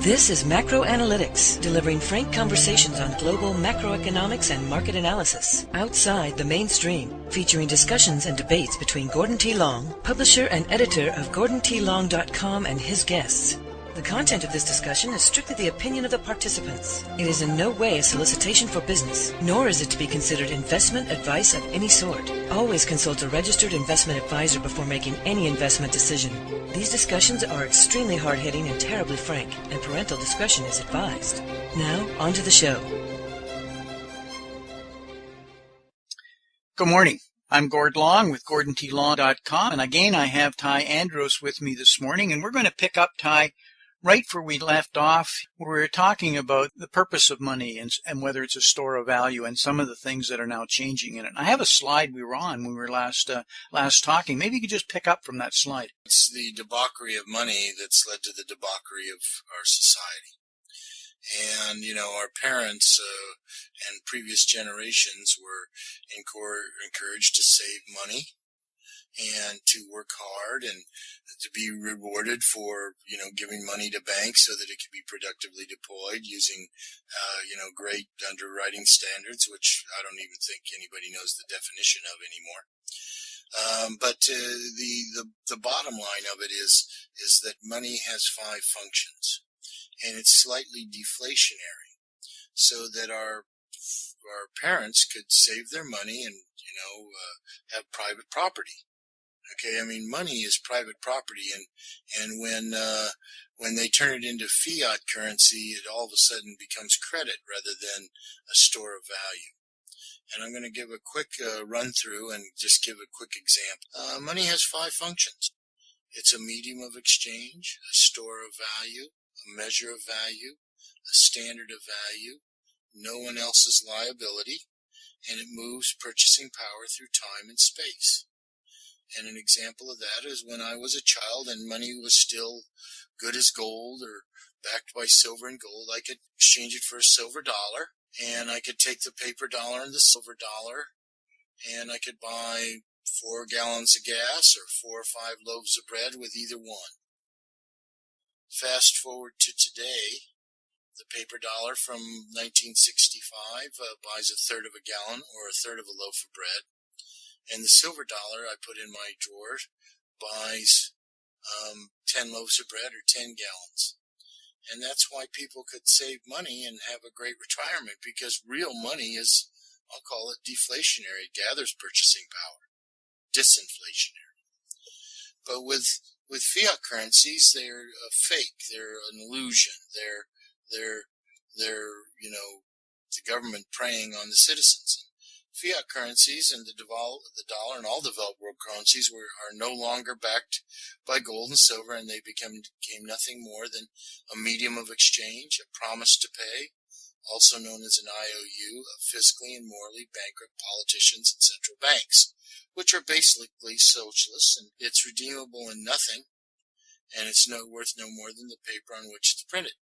This is Macro Analytics, delivering frank conversations on global macroeconomics and market analysis, outside the mainstream, featuring discussions and debates between Gordon T. Long, publisher and editor of GordonTLong.com, and his guests. The content of this discussion is strictly the opinion of the participants. It is in no way a solicitation for business, nor is it to be considered investment advice of any sort. Always consult a registered investment advisor before making any investment decision. These discussions are extremely hard-hitting and terribly frank, and parental discretion is advised. Now, on to the show. Good morning. I'm Gord Long with GordonTLong.com, and again I have Ty Andros with me this morning, and we're going to pick up, Ty, right where we left off. We were talking about the purpose of money and whether it's a store of value and some of the things that are now changing in it. I have a slide we were on when we were last talking. Maybe you could just pick up from that slide. It's the debauchery of money that's led to the debauchery of our society. And, our parents and previous generations were encouraged to save money and to work hard and to be rewarded for, giving money to banks so that it could be productively deployed using, great underwriting standards, which I don't even think anybody knows the definition of anymore. But the bottom line of it is that money has 5 functions, and it's slightly deflationary, so that our parents could save their money and, have private property. Okay, money is private property, and when they turn it into fiat currency, it all of a sudden becomes credit rather than a store of value. And I'm going to give a quick run through and just give a quick example. Money has 5 functions. It's a medium of exchange, a store of value, a measure of value, a standard of value, no one else's liability, and it moves purchasing power through time and space. And an example of that is when I was a child and money was still good as gold or backed by silver and gold, I could exchange it for a silver dollar, and I could take the paper dollar and the silver dollar, and I could buy 4 gallons of gas or 4 or 5 loaves of bread with either one. Fast forward to today, the paper dollar from 1965 buys a third of a gallon or a third of a loaf of bread. And the silver dollar I put in my drawer buys 10 loaves of bread or 10 gallons. And that's why people could save money and have a great retirement, because real money is, I'll call it deflationary. It gathers purchasing power. Disinflationary. But with fiat currencies, they're fake. They're an illusion. They're the government preying on the citizens. Fiat currencies and the dollar and all developed world currencies are no longer backed by gold and silver, and they became nothing more than a medium of exchange, a promise to pay, also known as an IOU of fiscally and morally bankrupt politicians and central banks, which are basically socialists, and it's redeemable in nothing, and it's worth no more than the paper on which it's printed.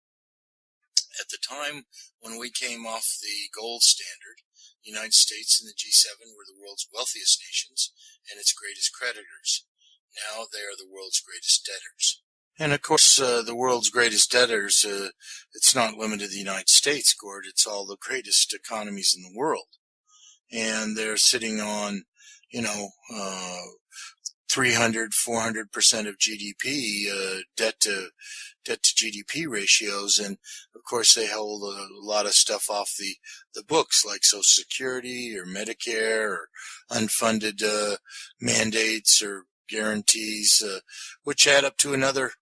At the time when we came off the gold standard, the United States and the G7 were the world's wealthiest nations and its greatest creditors. Now they are the world's greatest debtors. And of course, the world's greatest debtors, it's not limited to the United States, Gord. It's all the greatest economies in the world. And they're sitting on, 300, 400% of GDP, debt to GDP ratios. And of course, they hold a lot of stuff off the books, like Social Security or Medicare or unfunded mandates or guarantees, which add up to another,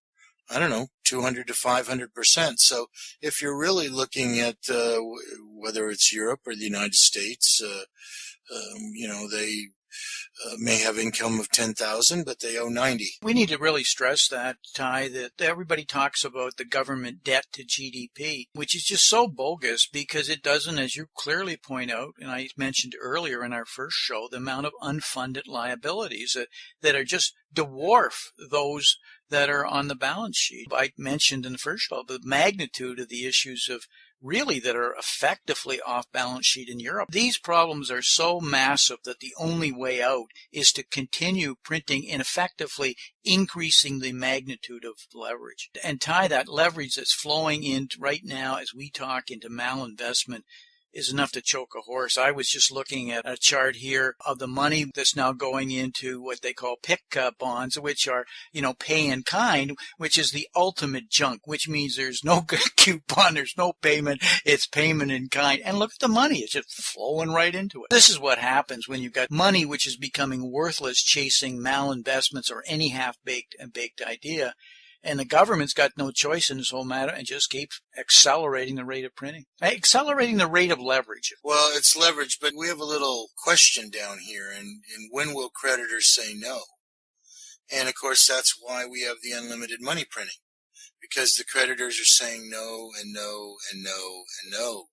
200 to 500%. So if you're really looking at whether it's Europe or the United States, they may have income of 10,000, but they owe 90. We need to really stress that, Ty, that everybody talks about the government debt to GDP, which is just so bogus, because it doesn't, as you clearly point out, and I mentioned earlier in our first show, the amount of unfunded liabilities that are just dwarf those that are on the balance sheet. I mentioned in the first show the magnitude of the issues of really that are effectively off balance sheet in Europe. These problems are so massive that the only way out is to continue printing and effectively increasing the magnitude of leverage and tie that leverage that's flowing in right now as we talk into malinvestment is enough to choke a horse. I was just looking at a chart here of the money that's now going into what they call PIK bonds, which are, pay in kind, which is the ultimate junk, which means there's no coupon, there's no payment, it's payment in kind. And look at the money, it's just flowing right into it. This is what happens when you've got money which is becoming worthless chasing malinvestments or any half-baked and baked idea. And the government's got no choice in this whole matter and just keeps accelerating the rate of printing, accelerating the rate of leverage. Well, it's leverage, but we have a little question down here, and when will creditors say no? And, of course, that's why we have the unlimited money printing, because the creditors are saying no and no and no and no.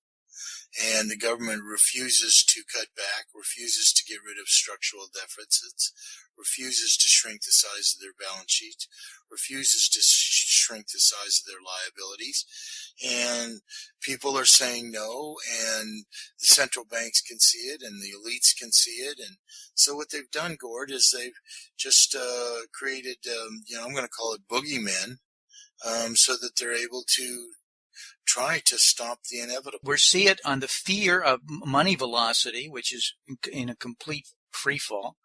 And the government refuses to cut back, refuses to get rid of structural deficits, refuses to shrink the size of their balance sheets, refuses to shrink the size of their liabilities. And people are saying no, and the central banks can see it, and the elites can see it. And so what they've done, Gord, is they've just created, I'm going to call it boogeymen, so that they're able to try to stop the inevitable. We see it on the fear of money velocity, which is in a complete free fall.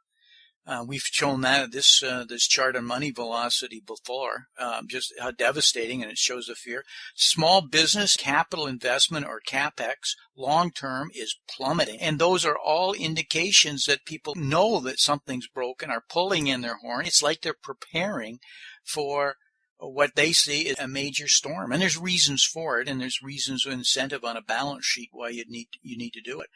We've shown that this chart on money velocity before, just how devastating, and it shows the fear. Small business capital investment, or CapEx, long term is plummeting, and those are all indications that people know that something's broken, are pulling in their horn. It's like they're preparing for what they see is a major storm, and there's reasons for it, and there's reasons of incentive on a balance sheet why you need to do it.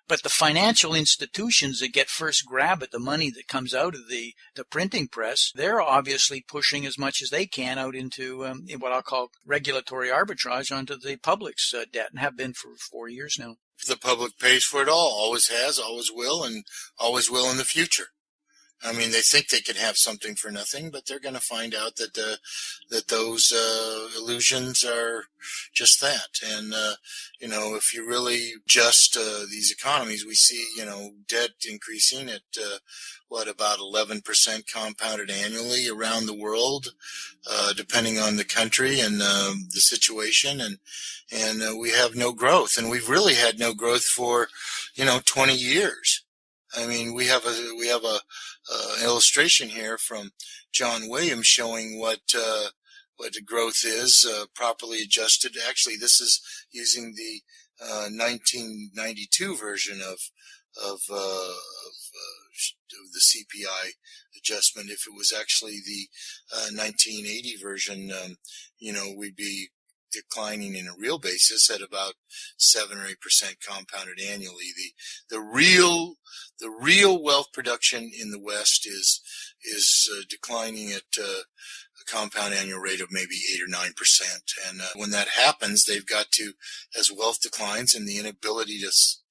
But the financial institutions that get first grab at the money that comes out of the printing press, they're obviously pushing as much as they can out into what I'll call regulatory arbitrage onto the public's debt, and have been for 4 years now. The public pays for it all, always has, always will, and always will in the future. I mean, they think they could have something for nothing, but they're going to find out that those illusions are just that. And if you really adjust these economies, we see debt increasing at about 11% compounded annually around the world, depending on the country and the situation, and we have no growth, and we've really had no growth for 20 years. I mean, we have a illustration here from John Williams showing what the growth is properly adjusted. Actually, this is using the 1992 version of the CPI adjustment. If it was actually the 1980 version, we'd be declining in a real basis at about 7 or 8% compounded annually. The real wealth production in the West is declining at a compound annual rate of maybe 8 or 9%. And when that happens, they've got to, as wealth declines and the inability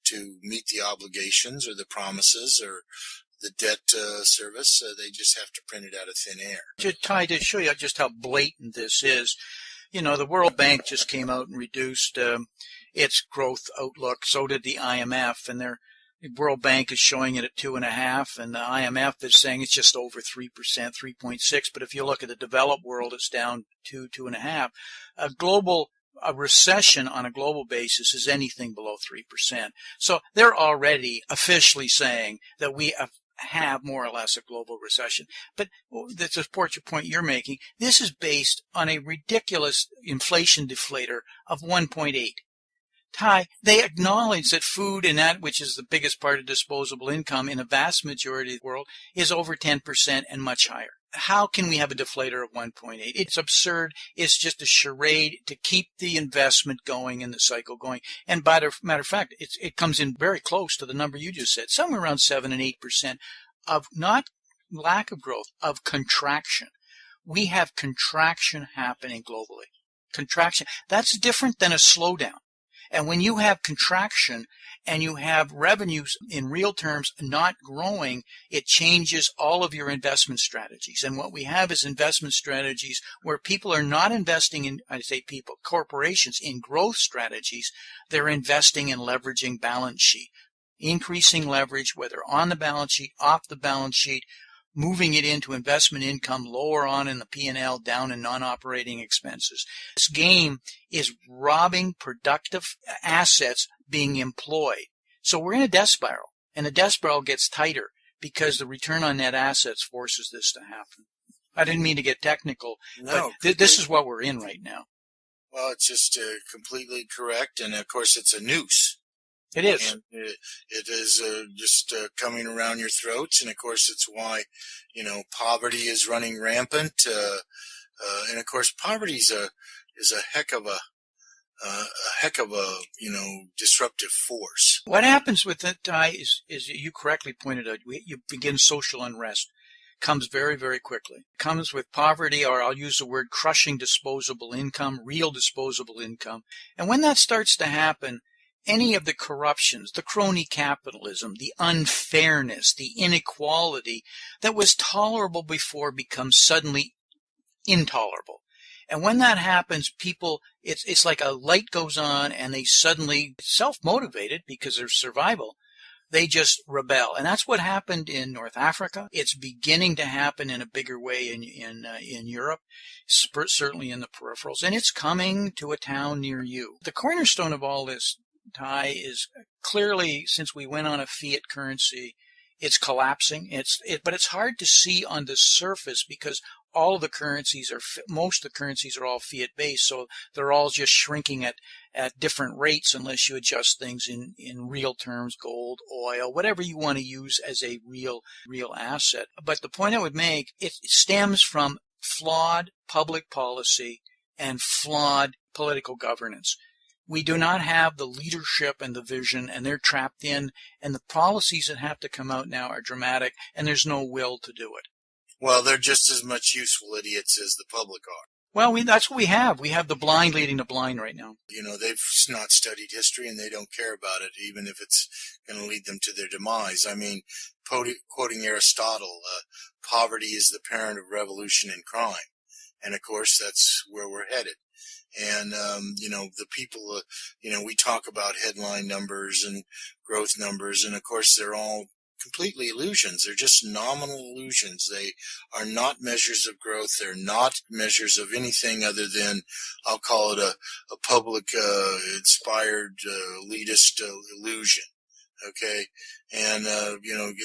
to meet the obligations or the promises or the debt service, they just have to print it out of thin air. To show you just how blatant this is, the World Bank just came out and reduced its growth outlook. So did the IMF, and the World Bank is showing it at 2.5%, and the IMF is saying it's just over 3%, 3.6%. But if you look at the developed world, it's down 2.5%. A recession on a global basis is anything below 3%. So they're already officially saying that we have more or less a global recession. But to support your point you're making, this is based on a ridiculous inflation deflator of 1.8. Ty, they acknowledge that food, and that which is the biggest part of disposable income in a vast majority of the world, is over 10% and much higher. How can we have a deflator of 1.8? It's absurd. It's just a charade to keep the investment going and the cycle going. And by the matter of fact, it comes in very close to the number you just said, somewhere around 7 and 8% of not lack of growth, of contraction. We have contraction happening globally. Contraction. That's different than a slowdown. And when you have contraction and you have revenues in real terms not growing, it changes all of your investment strategies. And what we have is investment strategies where people are not investing in, I say people, corporations, in growth strategies. They're investing in leveraging balance sheet, increasing leverage, whether on the balance sheet, off the balance sheet, moving it into investment income, lower on in the P&L, down in non-operating expenses. This game is robbing productive assets being employed. So we're in a death spiral, and the death spiral gets tighter because the return on net assets forces this to happen. I didn't mean to get technical, but this is what we're in right now. Well, it's just completely correct, and of course it's a noose. It is. And it is just coming around your throats, and of course it's why, poverty is running rampant, and of course poverty is a heck of a disruptive force. What happens with that, Ty, is you correctly pointed out, you begin social unrest. Comes very, very quickly. Comes with poverty, or I'll use the word crushing disposable income, real disposable income. And when that starts to happen, any of the corruptions, the crony capitalism, the unfairness, the inequality that was tolerable before becomes suddenly intolerable. And when that happens, people, it's like a light goes on and they suddenly, self-motivated because of survival, they just rebel. And that's what happened in North Africa. It's beginning to happen in a bigger way in Europe, certainly in the peripherals. And it's coming to a town near you. The cornerstone of all this, Ty, is clearly, since we went on a fiat currency, it's collapsing. But it's hard to see on the surface because all of the currencies most of the currencies are all fiat based, so they're all just shrinking at different rates unless you adjust things in real terms, gold, oil, whatever you want to use as a real asset. But the point I would make, it stems from flawed public policy and flawed political governance. We do not have the leadership and the vision, and they're trapped in, and the policies that have to come out now are dramatic, and there's no will to do it. Well, they're just as much useful idiots as the public are. Well, that's what we have. We have the blind leading the blind right now. They've not studied history, and they don't care about it, even if it's going to lead them to their demise. I mean, quoting Aristotle, poverty is the parent of revolution and crime. And, of course, that's where we're headed. And, the people, we talk about headline numbers and growth numbers, and of course they're all completely illusions. They're just nominal illusions. They are not measures of growth. They're not measures of anything other than, I'll call it a public, inspired, elitist illusion. Okay. And,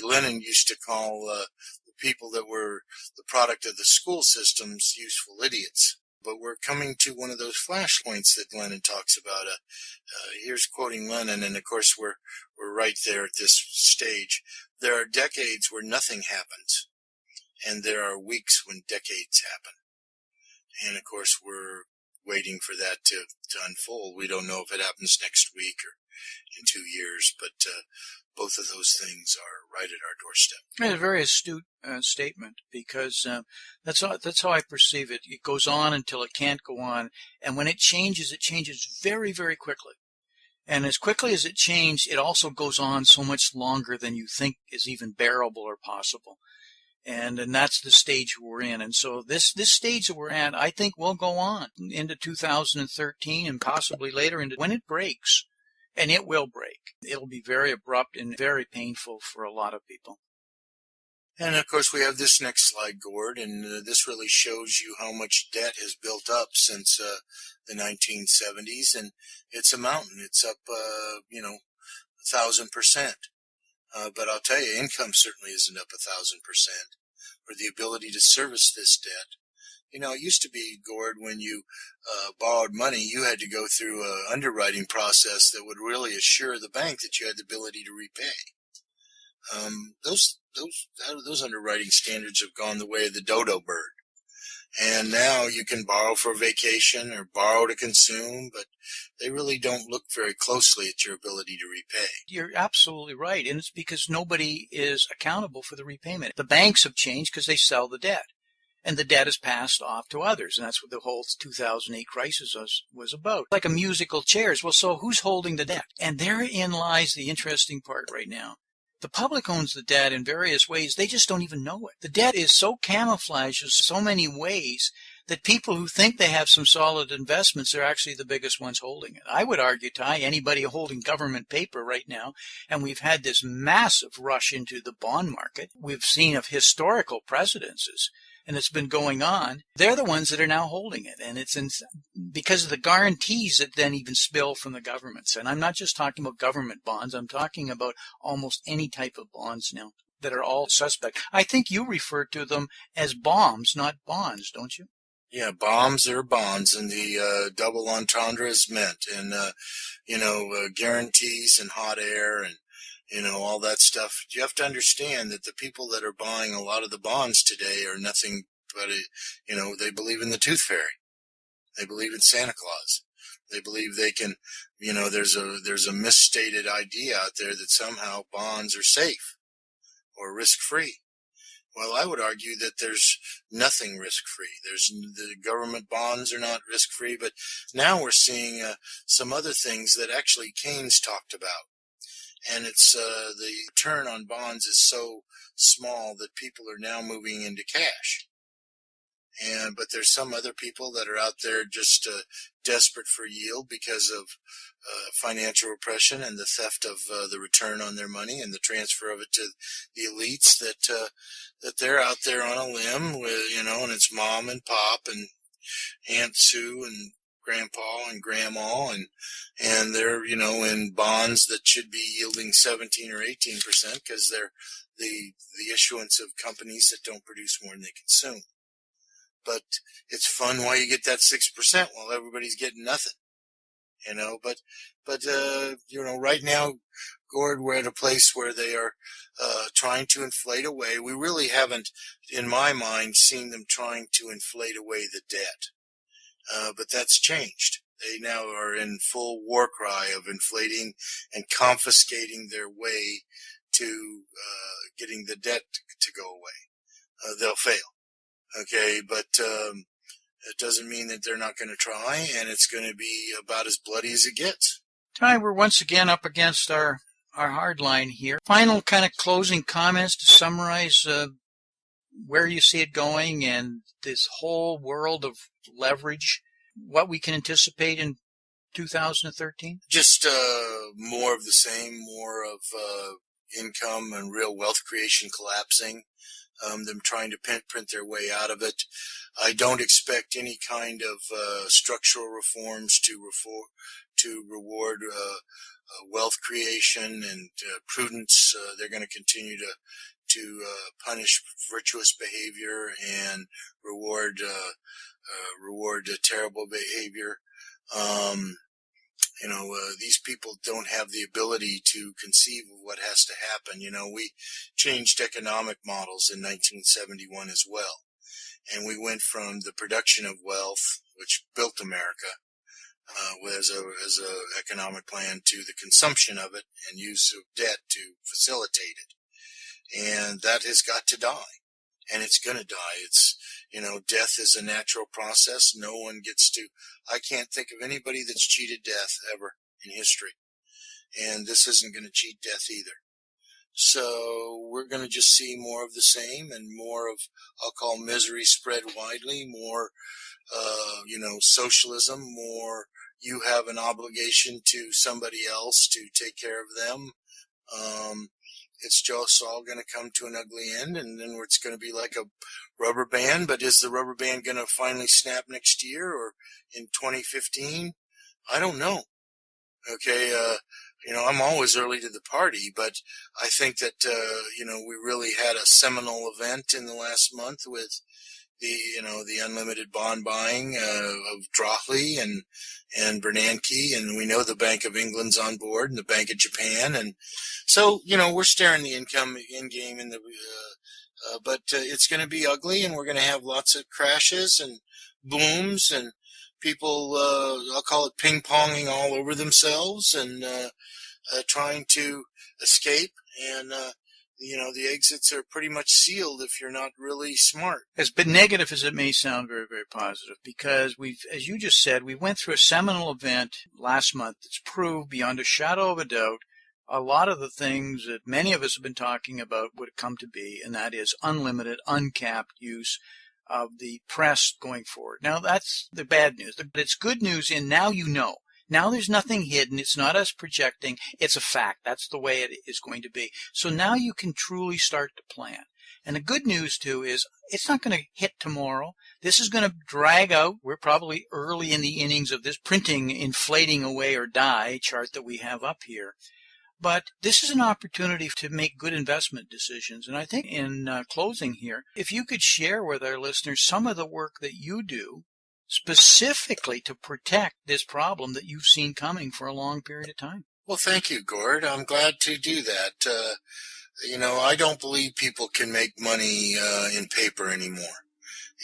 Lenin used to call, the people that were the product of the school systems useful idiots. But we're coming to one of those flashpoints that Lenin talks about. Here's quoting Lenin, and of course we're right there at this stage. There are decades where nothing happens, and there are weeks when decades happen. And of course we're waiting for that to unfold. We don't know if it happens next week or in 2 years, but both of those things are right at our doorstep. It's a very astute statement, because that's how I perceive it. It goes on until it can't go on, and when it changes very, very quickly. And as quickly as it changed, it also goes on so much longer than you think is even bearable or possible. And that's the stage we're in. And so this stage that we're at, I think, will go on into 2013 and possibly later into when it breaks. And it will break. It'll be very abrupt and very painful for a lot of people. And of course we have this next slide, Gord, and this really shows you how much debt has built up since the 1970s, and it's a mountain. It's up, 1,000%. But I'll tell you, income certainly isn't up 1,000%, or the ability to service this debt. It used to be, Gord, when you borrowed money, you had to go through an underwriting process that would really assure the bank that you had the ability to repay. Those underwriting standards have gone the way of the dodo bird. And now you can borrow for vacation or borrow to consume, but they really don't look very closely at your ability to repay. You're absolutely right. And it's because nobody is accountable for the repayment. The banks have changed because they sell the debt. and the debt is passed off to others. And that's what the whole 2008 crisis was about. Like a musical chairs. Well, so who's holding the debt? And therein lies the interesting part right now. The public owns the debt in various ways. They just don't even know it. The debt is so camouflaged in so many ways that people who think they have some solid investments are actually the biggest ones holding it. I would argue, Ty, anybody holding government paper right now, and we've had this massive rush into the bond market. We've seen of historical precedences, and it's been going on. They're the ones that are now holding it, and it's because of the guarantees that then even spill from the governments. And I'm not just talking about government bonds. I'm talking about almost any type of bonds now that are all suspect. I think you refer to them as bombs, not bonds, don't you? Yeah, bombs are bonds, and the double entendre is meant, and guarantees and hot air and all that stuff. You have to understand that the people that are buying a lot of the bonds today are nothing but they believe in the tooth fairy. They believe in Santa Claus. They believe they can, there's a misstated idea out there that somehow bonds are safe or risk-free. Well, I would argue that there's nothing risk-free. The government bonds are not risk-free, but now we're seeing some other things that actually Keynes talked about. And it's the return on bonds is so small that people are now moving into cash. But there's some other people that are out there just desperate for yield because of financial repression and the theft of the return on their money and the transfer of it to the elites that they're out there on a limb with, and it's mom and pop and Aunt Sue and grandpa and grandma and they're, in bonds that should be yielding 17 or 18% because they're the issuance of companies that don't produce more than they consume. But it's fun while you get that 6% while everybody's getting nothing, but right now, Gord, we're at a place where they are trying to inflate away. We really haven't, in my mind, seen them trying to inflate away the debt. But that's changed. They now are in full war cry of inflating and confiscating their way to getting the debt to go away. They'll fail. Okay, but it doesn't mean that they're not going to try, and it's going to be about as bloody as it gets. Ty, we're once again up against our hard line here. Final kind of closing comments to summarize where you see it going and this whole world of leverage, what we can anticipate in 2013? Just more of the same, more of income and real wealth creation collapsing. Them trying to print their way out of it. I don't expect any kind of structural reforms to reward wealth creation and prudence. They're going to continue to punish virtuous behavior and reward terrible behavior. These people don't have the ability to conceive of what has to happen. We changed economic models in 1971 as well. And we went from the production of wealth, which built America, as a economic plan, to the consumption of it and use of debt to facilitate it. And that has got to die. And it's going to die. It's, death is a natural process. No one gets to, I can't think of anybody that's cheated death ever in history. And this isn't going to cheat death either. So we're going to just see more of the same and more of, I'll call misery spread widely, more, socialism, more you have an obligation to somebody else to take care of them. It's just all going to come to an ugly end, and then it's going to be like a rubber band. But is the rubber band going to finally snap next year or in 2015? I don't know. Okay, I'm always early to the party, but I think that, we really had a seminal event in the last month with the unlimited bond buying of Drochley and Bernanke, and we know the Bank of England's on board and the Bank of Japan, and so we're staring the income in game in the, but it's going to be ugly, and we're going to have lots of crashes and booms and people. I'll call it ping ponging all over themselves and trying to escape, and the exits are pretty much sealed if you're not really smart. As negative as it may sound, very, very positive, because as you just said, we went through a seminal event last month that's proved beyond a shadow of a doubt a lot of the things that many of us have been talking about would come to be, and that is unlimited, uncapped use of the press going forward. Now, that's the bad news, but it's good news in now you know. Now there's nothing hidden. It's not us projecting. It's a fact. That's the way it is going to be. So now you can truly start to plan. And the good news, too, is it's not going to hit tomorrow. This is going to drag out. We're probably early in the innings of this printing, inflating away or die chart that we have up here. But this is an opportunity to make good investment decisions. And I think in closing here, if you could share with our listeners some of the work that you do specifically to protect this problem that you've seen coming for a long period of time. Well, thank you, Gord. I'm glad to do that. I don't believe people can make money in paper anymore.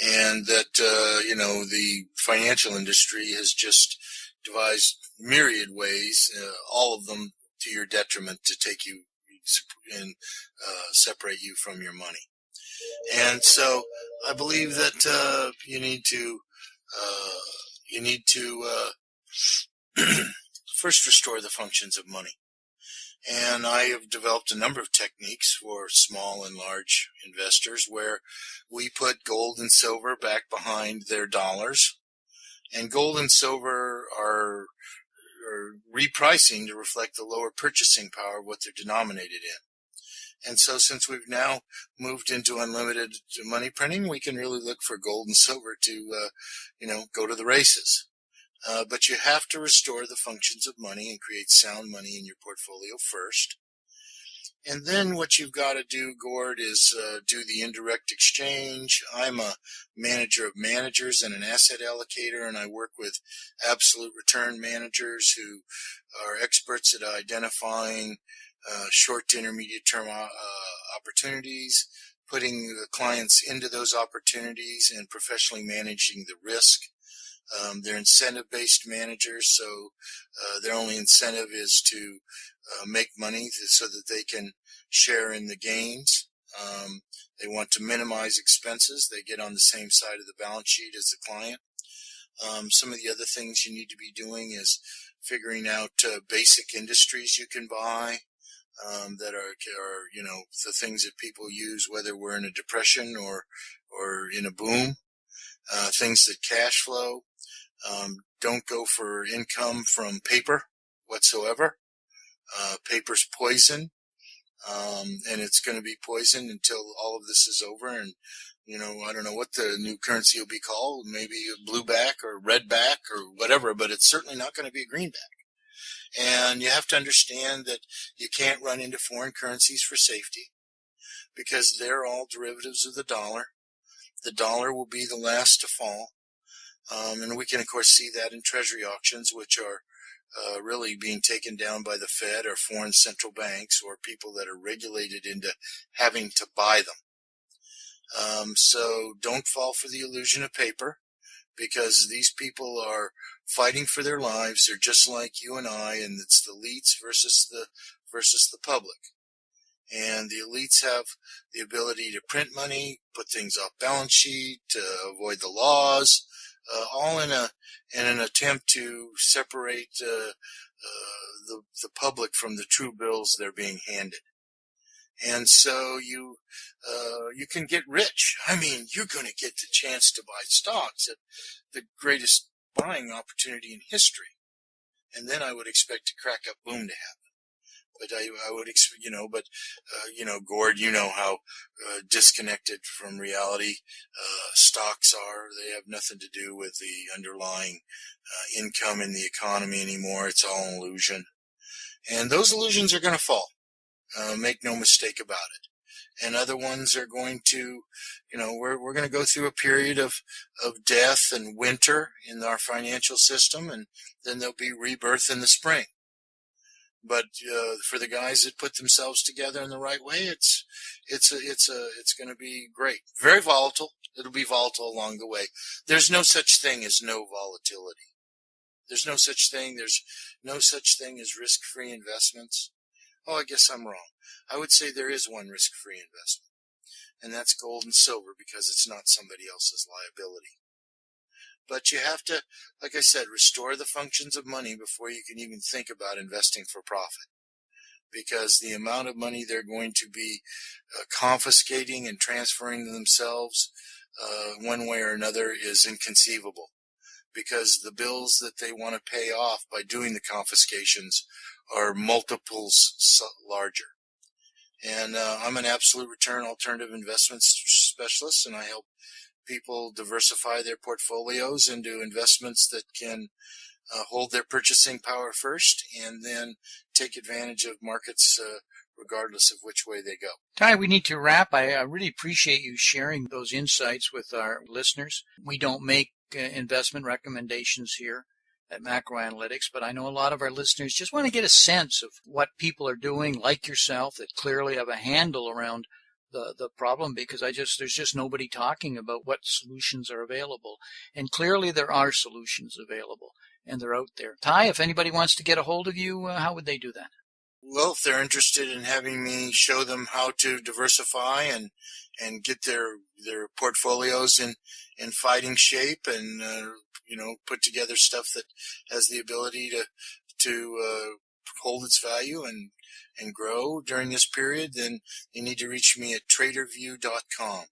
And that, the financial industry has just devised myriad ways, all of them to your detriment, to take you and separate you from your money. And so I believe that you need to first restore the functions of money. And I have developed a number of techniques for small and large investors where we put gold and silver back behind their dollars. And gold and silver are repricing to reflect the lower purchasing power of what they're denominated in. And so since we've now moved into unlimited money printing, we can really look for gold and silver to, go to the races. But you have to restore the functions of money and create sound money in your portfolio first. And then what you've got to do, Gord, is do the indirect exchange. I'm a manager of managers and an asset allocator, and I work with absolute return managers who are experts at identifying short to intermediate term opportunities, putting the clients into those opportunities, and professionally managing the risk. They're incentive-based managers, so their only incentive is to make money so that they can share in the gains. They want to minimize expenses. They get on the same side of the balance sheet as the client. Some of the other things you need to be doing is figuring out basic industries you can buy that are the things that people use, whether we're in a depression or in a boom. Things that cash flow. Don't go for income from paper whatsoever. Paper's poison, and it's going to be poison until all of this is over. And, I don't know what the new currency will be called, maybe a blue back or red back or whatever, but it's certainly not going to be a greenback. And you have to understand that you can't run into foreign currencies for safety because they're all derivatives of the dollar. The dollar will be the last to fall. And we can, of course, see that in treasury auctions, which are really being taken down by the Fed or foreign central banks or people that are regulated into having to buy them. So don't fall for the illusion of paper, because these people are fighting for their lives. They're just like you and I, and it's the elites versus the public. And the elites have the ability to print money, put things off balance sheet, to avoid the laws, all in an attempt to separate the public from the true bills they're being handed. And so you can get rich. I mean, you're going to get the chance to buy stocks at the greatest buying opportunity in history. And then I would expect a crack-up boom to happen. But I would, Gord, you know how disconnected from reality stocks are. They have nothing to do with the underlying income in the economy anymore. It's all an illusion. And those illusions are going to fall. Make no mistake about it. And other ones are going to, we're going to go through a period of death and winter in our financial system, and then there'll be rebirth in the spring. But for the guys that put themselves together in the right way, it's going to be great. Very volatile. It'll be volatile along the way. There's no such thing as no volatility. There's no such thing. There's no such thing as risk-free investments. Oh, I guess I'm wrong. I would say there is one risk-free investment, and that's gold and silver because it's not somebody else's liability. But you have to, like I said, restore the functions of money before you can even think about investing for profit, because the amount of money they're going to be confiscating and transferring to themselves one way or another is inconceivable, because the bills that they want to pay off by doing the confiscations are multiples larger. And I'm an absolute return alternative investment specialist, and I help people diversify their portfolios into investments that can hold their purchasing power first and then take advantage of markets regardless of which way they go. Ty, we need to wrap. I really appreciate you sharing those insights with our listeners. We don't make investment recommendations here at Macro Analytics, but I know a lot of our listeners just want to get a sense of what people are doing, like yourself, that clearly have a handle around the problem, because there's just nobody talking about what solutions are available. And clearly there are solutions available, and they're out there. Ty, if anybody wants to get a hold of you, how would they do that? Well, if they're interested in having me show them how to diversify and get their portfolios in fighting shape and put together stuff that has the ability to hold its value and grow during this period, then they need to reach me at traderview.com.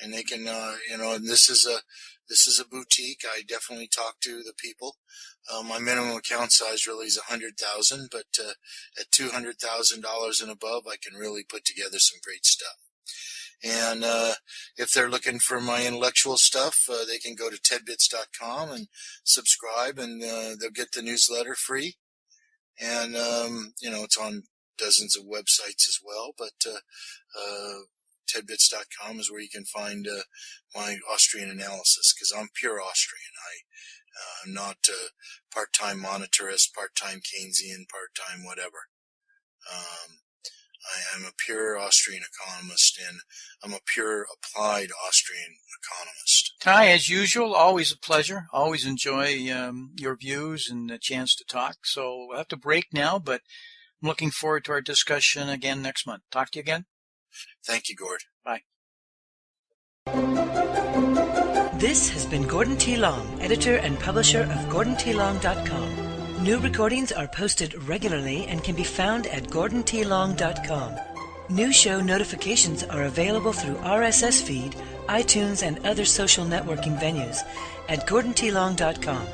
And they can, and this is a boutique. I definitely talk to the people. My minimum account size really is $100,000, but at $200,000 and above, I can really put together some great stuff. And if they're looking for my intellectual stuff, they can go to tedbits.com and subscribe, and they'll get the newsletter free. And it's on dozens of websites as well, but tedbits.com is where you can find my Austrian analysis, because I'm pure Austrian. I'm not part-time monetarist, part-time Keynesian, part-time whatever. I am a pure Austrian economist, and I'm a pure applied Austrian economist. Ty, as usual, always a pleasure. Always enjoy your views and the chance to talk. So we'll have to break now, but I'm looking forward to our discussion again next month. Talk to you again. Thank you, Gord. Bye. This has been Gordon T. Long, editor and publisher of GordonTLong.com. New recordings are posted regularly and can be found at GordonTLong.com. New show notifications are available through RSS feed, iTunes, and other social networking venues at GordonTLong.com.